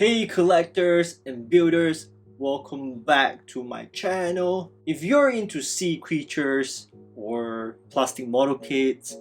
Hey collectors and builders, welcome back to my channel. If you're into sea creatures or plastic model kits,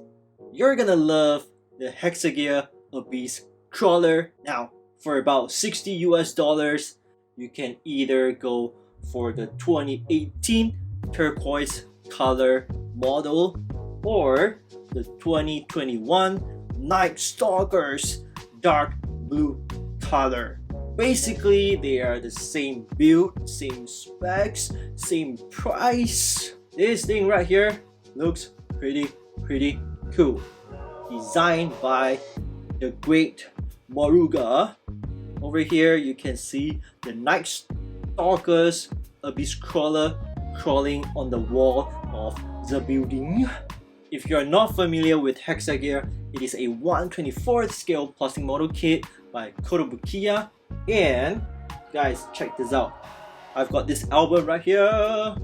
you're gonna love the Hexagear Abyss Crawler. Now, for about $60 US, you can either go for the 2018 turquoise color model or the 2021 Night Stalkers dark blue color. Basically, they are the same build, same specs, same price. This thing right here looks pretty cool. Designed by the great Moruga. Over here you can see the Night Stalkers Abyss Crawler crawling on the wall of the building. If you're not familiar with Hexagear, it is a 1/24th scale plastic model kit by Kotobukiya. And guys, check this out. I've got this album right here.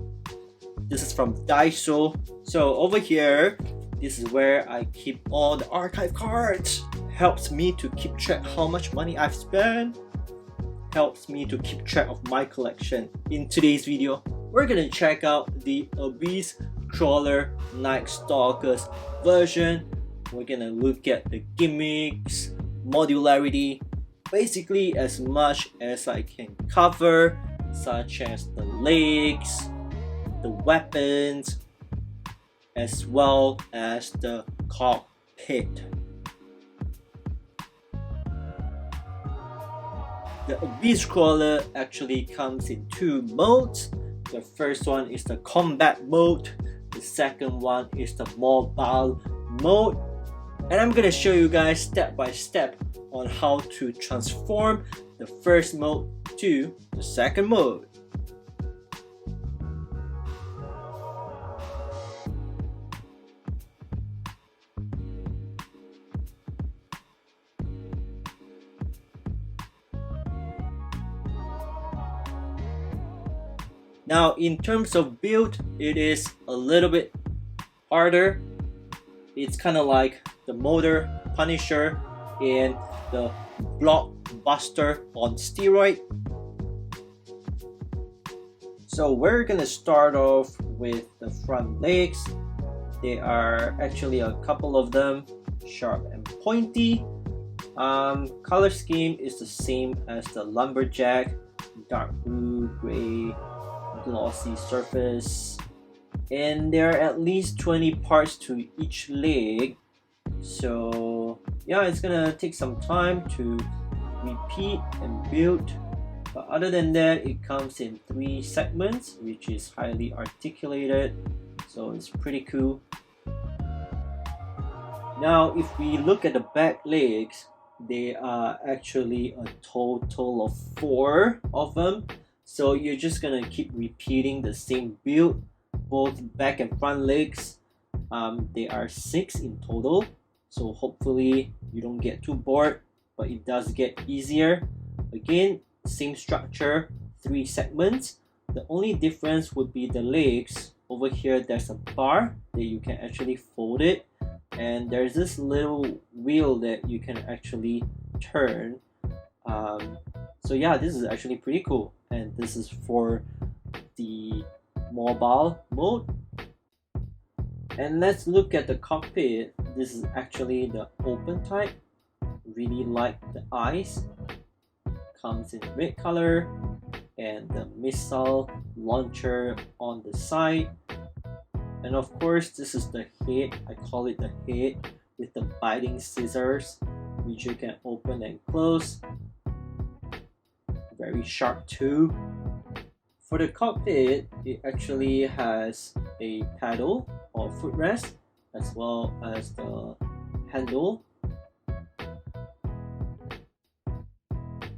This is from Daiso. So over here, this is where I keep all the archive cards. Helps me to keep track how much money I've spent. Helps me to keep track of my collection. In today's video, we're gonna check out the Abyss Crawler Night Stalkers version. We're gonna look at the gimmicks, modularity, basically as much as I can cover, such as the legs, the weapons, as well as the cockpit. The Abyss Crawler actually comes in two modes. The first one is the combat mode. The second one is the mobile mode. And I'm gonna show you guys step by step on how to transform the first mode to the second mode. Now, in terms of build, it is a little bit harder. It's kind of like the Motor Punisher and the Blockbuster on steroid. So we're gonna start off with the front legs. There are actually a couple of them, sharp and pointy. Color scheme is the same as the Lumberjack, dark blue, gray, glossy surface, and there are at least 20 parts to each leg. So yeah, it's gonna take some time to repeat and build, but other than that, it comes in 3 segments, which is highly articulated, so it's pretty cool. Now if we look at the back legs, they are actually a total of 4 of them. So you're just gonna keep repeating the same build, both back and front legs. There are 6 in total, so hopefully you don't get too bored, but it does get easier. Again, same structure, 3 segments. The only difference would be the legs. Over here there's a bar that you can actually fold it, and there's this little wheel that you can actually turn. So yeah, this is actually pretty cool, and this is for the mobile mode. And let's look at the cockpit. This is actually the open type. Really like the eyes. Comes in red color, and the missile launcher on the side. And of course, this is the head. I call it the head with the biting scissors, which you can open and close. Very sharp too. For the cockpit, it actually has a paddle or footrest, as well as the handle.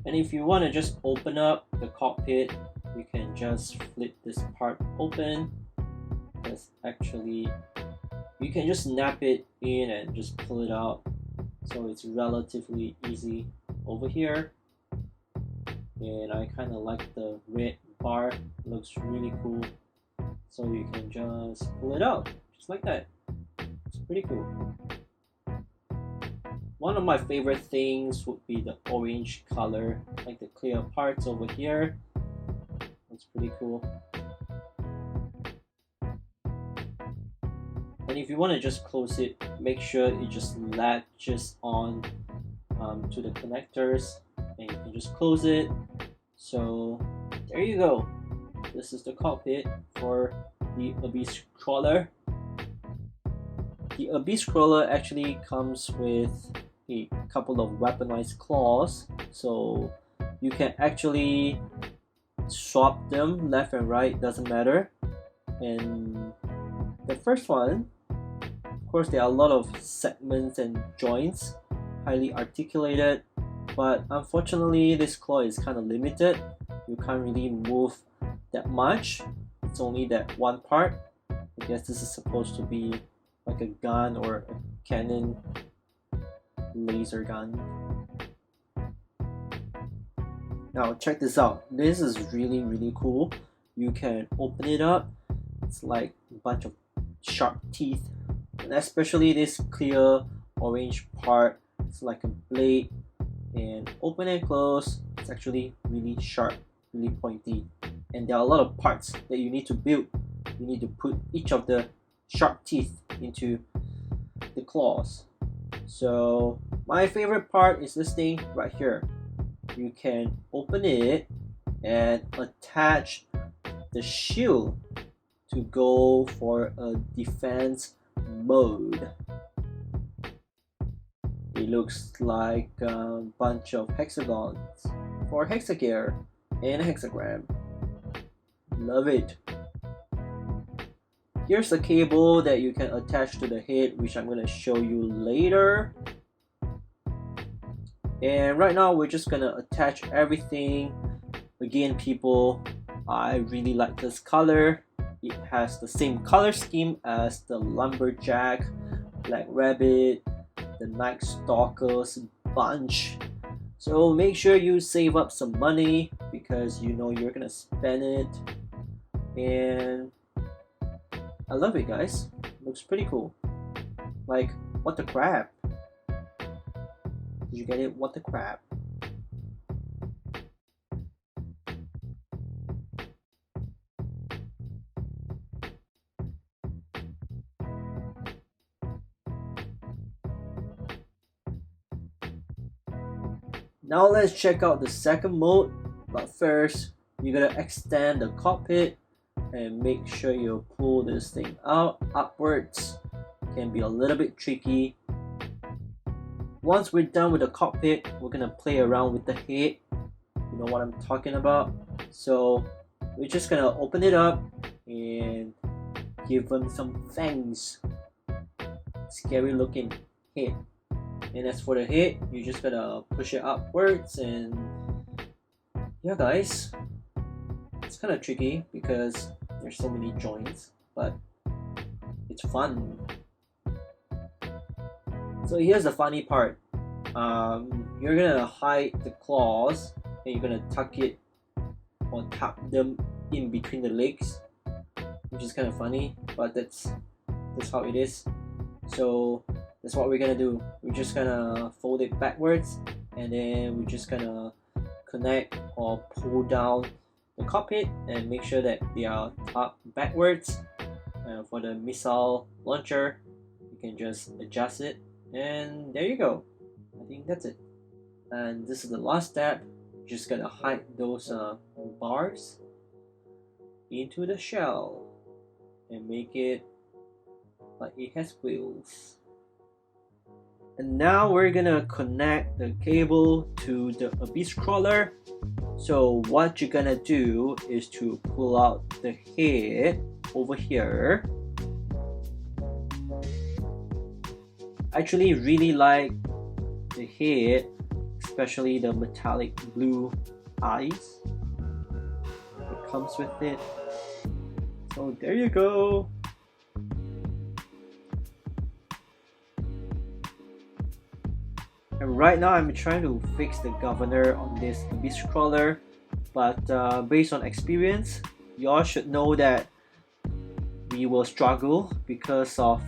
And if you want to just open up the cockpit, you can just flip this part open. That's actually, you can just snap it in and just pull it out, so it's relatively easy over here. And I kind of like the red bar, looks really cool. So you can just pull it out, just like that. It's pretty cool. One of my favorite things would be the orange color, like the clear parts over here. That's pretty cool. And if you want to just close it, make sure it just latches on to the connectors, and you can just close it. So there you go. This is the cockpit for the Abyss Crawler. The Abyss Crawler actually comes with a couple of weaponized claws, so you can actually swap them left and right, doesn't matter. And the first one, of course, there are a lot of segments and joints, highly articulated, but unfortunately this claw is kind of limited. You can't really move that much. It's only that one part. I guess this is supposed to be like a gun or a cannon, laser gun. Now check this out. This is really cool. You can open it up. It's like a bunch of sharp teeth, and especially this clear orange part. It's like a blade, and open and close, it's actually really sharp, really pointy. And there are a lot of parts that you need to build. You need to put each of the sharp teeth into the claws. So my favorite part is this thing right here. You can open it and attach the shield to go for a defense mode. It looks like a bunch of hexagons for Hexagear and hexagram. Love it. Here's a cable that you can attach to the head, which I'm going to show you later. And right now we're just going to attach everything. Again, people, I really like this color. It has the same color scheme as the Lumberjack, Black Rabbit, the Night Stalkers bunch. So make sure you save up some money because you know you're gonna spend it. And I love it, guys. Looks pretty cool. Like, what the crap? Did you get it? What the crap? Now let's check out the second mode, but first you gotta extend the cockpit and make sure you pull this thing out upwards. Can be a little bit tricky. Once we're done with the cockpit, we're gonna play around with the head. You know what I'm talking about? So we're just gonna open it up and give them some fangs. Scary looking head. And as for the head, you just gotta push it upwards, and yeah, guys, it's kind of tricky because there's so many joints, but it's fun. So here's the funny part. You're gonna hide the claws and you're gonna tuck it or tuck them in between the legs, which is kind of funny, but that's how it is. So that's what we're gonna do. We're just gonna fold it backwards, and then we're just gonna connect or pull down the cockpit and make sure that they are up backwards. For the missile launcher, you can just adjust it, and there you go. I think that's it. And this is the last step. Just gonna hide those bars into the shell and make it like it has wheels. And now we're gonna connect the cable to the Abyss Crawler. So what you're gonna do is to pull out the head over here. I actually really like the head, especially the metallic blue eyes that comes with it. So there you go. And right now I'm trying to fix the governor on this Abyss Crawler, but based on experience, y'all should know that we will struggle because of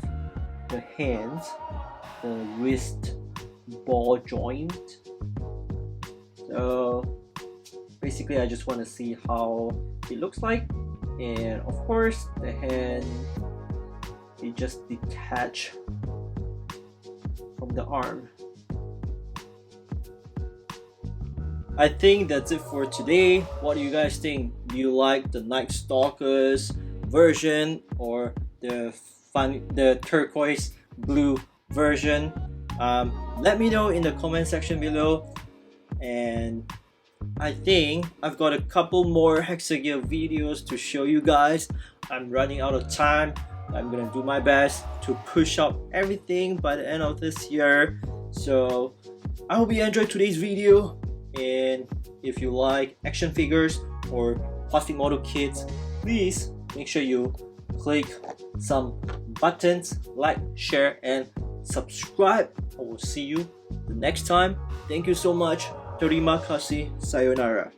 the hands, the wrist ball joint. So basically I just want to see how it looks like, and of course the hand, it just detach from the arm. I think that's it for today. What do you guys think? Do you like the Night Stalkers version or the turquoise blue version? Let me know in the comment section below. And I think I've got a couple more Hexagear videos to show you guys. I'm running out of time. I'm gonna do my best to push out everything by the end of this year. So I hope you enjoyed today's video. And if you like action figures or plastic model kits, please make sure you click some buttons, like, share, and subscribe. I will see you the next time. Thank you so much. Terima kasih. Sayonara.